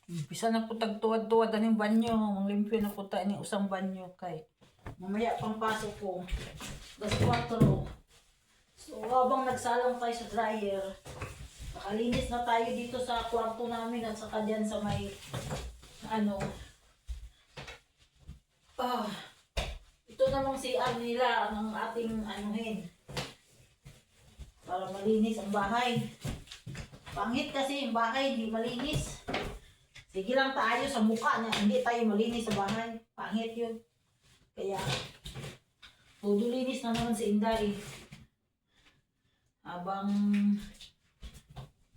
Bisa na po tagtuwad-tuwad aning banyo. Limpyo na po tayo ni usang banyo kay mamaya pang pasok ko. Das 4. So habang nagsalang tayo sa dryer, nakalinis na tayo dito sa kwarto namin at saka dyan sa may ito namang CR nila ang ating anuhin para malinis ang bahay. Pangit kasi yung bahay hindi malinis. Sige lang tayo sa mukha niya, hindi tayo malinis sa bahay. Pangit yun. Kaya, todo linis na naman si Inday. Habang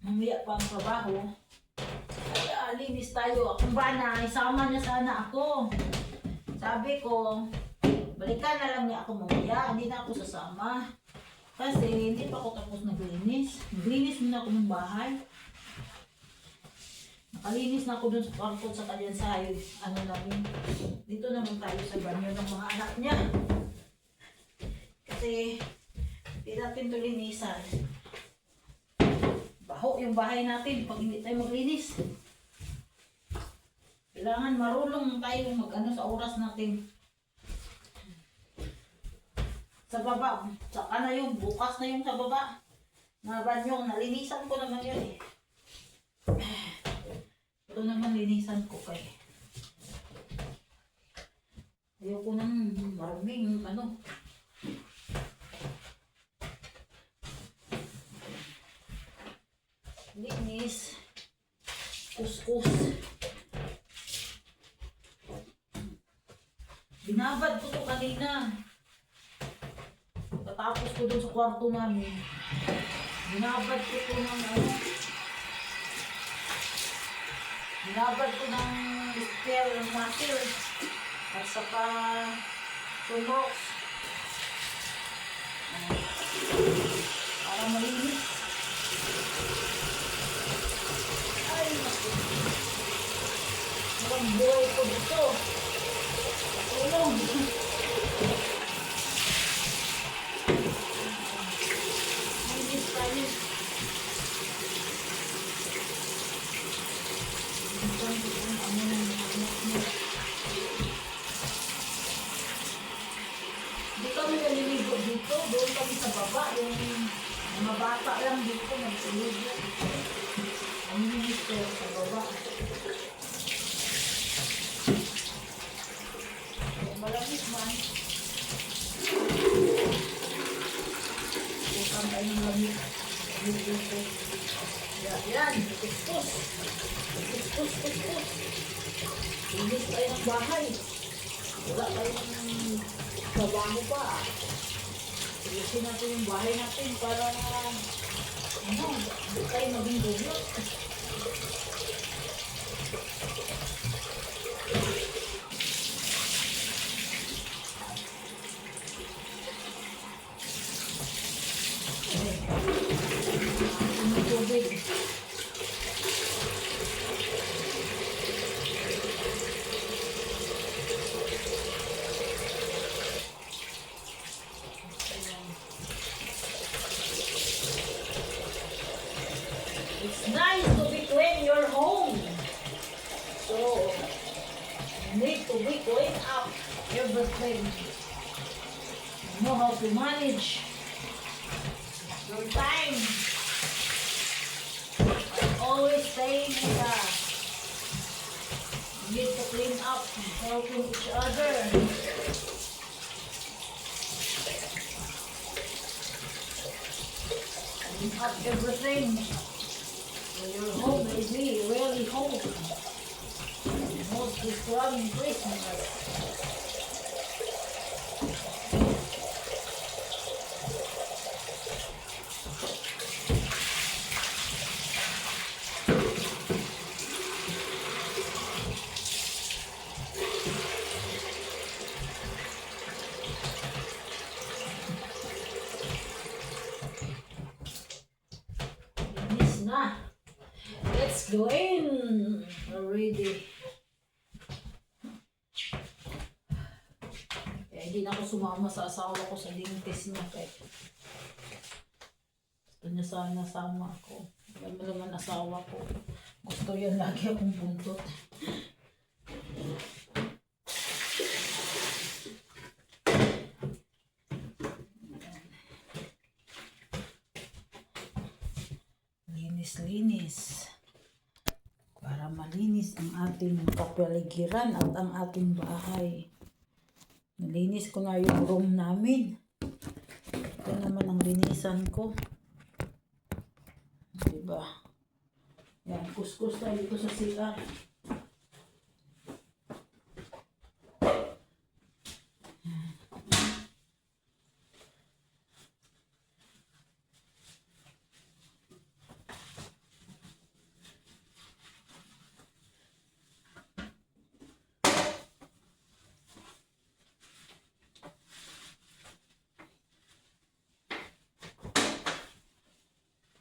mamaya pa ang trabaho, kaya linis tayo. Akong bana, isama niya sana ako. Sabi ko, balikan na lang niya ako mamaya, hindi na ako sasama. Kasi hindi pa ako tapos naglinis. Naglinis muna ako ng bahay. Nakalinis na ako dun sa kwarto sa kanyan sa namin. Dito naman tayo sa banyo ng mga anak niya. Kasi hindi natin ito linisan. Baho yung bahay natin pag hindi tayo maglinis. Kailangan marunong tayo sa oras natin. Sa baba, saka na yung bukas na yung sa baba. Na banyo, nalinisan ko naman yun eh. Ito naman linisan ko kay ayoko nang maraming linis, kuskus. Binabad ko to kanina. Katapos ko dun sa kwarto namin. Binabad ko to ng Binabad ko ng spare muscle at saka sunbox para malinis. Ay, naku. Walang buhay ko dito. Tulong. Linis tayo. Hindi kami naliligo dito, doon kami sa baba, yung mga bata lang dito nagsiligo. Ang minister sa baba. Malamig man. Bukan tayo ng lamig. Dito. Yan, kuskus. Linis tayo ng bahay. Wala tayo ng trabaho pa. Ayusin natin yung bahay natin para hindi tayo maging dugyot. Tubig. It's nice to be clean your home. So, you need to be clean up everything. You know how to manage your time. I'm always saying that you need to clean up and helping each other. Clean up everything. So your home may be really home. Most describing Christmas. Linis na. Let's go in already. Hindi na ako sumama sa asawa ko sa dentist niya kaya gusto niya sana sama ako. Alam mo naman asawa ko. Gusto yan lagi akong buntot. Linis-linis. Para malinis ang ating kapaligiran at ang ating bahay. Nalinis ko na yung room namin. Ito naman ang linisan ko. Diba? Yan, kuskus tayo dito sa CR.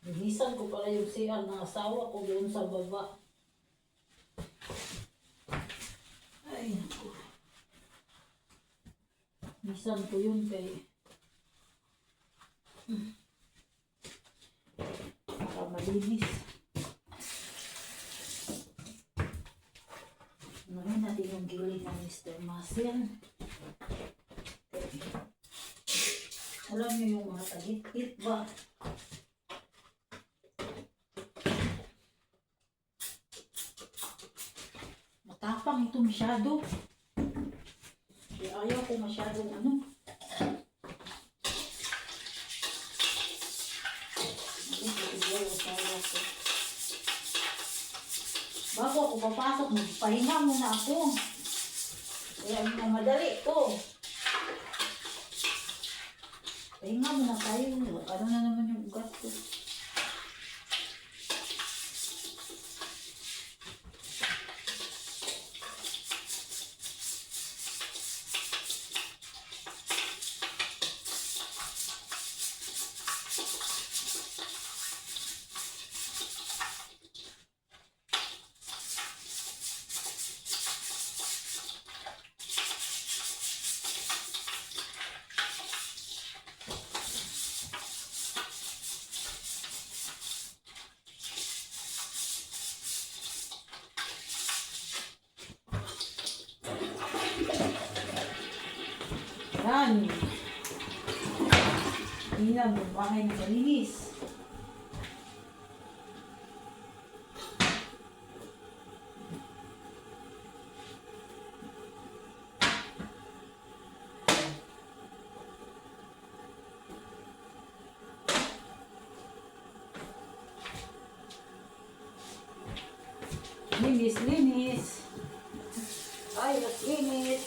Linisan ko pala yung CR ng asawa ko doon sa baba. Ay, naku. Linisan ko yun kay para malinis. Ngayon natin yung gilid ng Mr. Muscle. Alam niyo yung mga tagit-git ba? Matapang ito masyado. Kaya ayaw ko masyadong ano. Bago ako papasok, magpahinga muna ako. Kaya madali ito. Pahinga muna tayo. Ano na naman yung ugat ko. Yan. Hindi na mo bahay na malinis. Linis, linis. Ay, linis.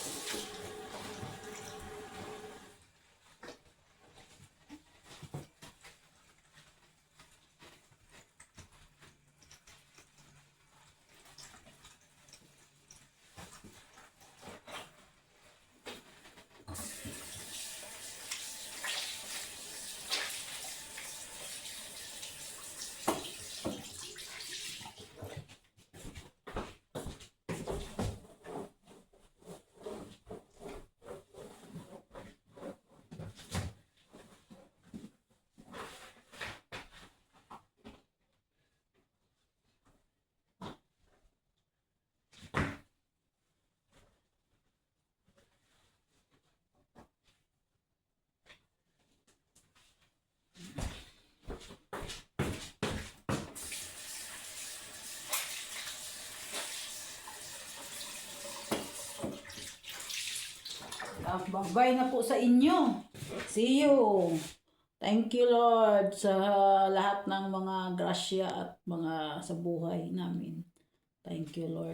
Bye na po sa inyo. See you. Thank you, Lord, sa lahat ng mga grasya at mga sa buhay namin. Thank you, Lord.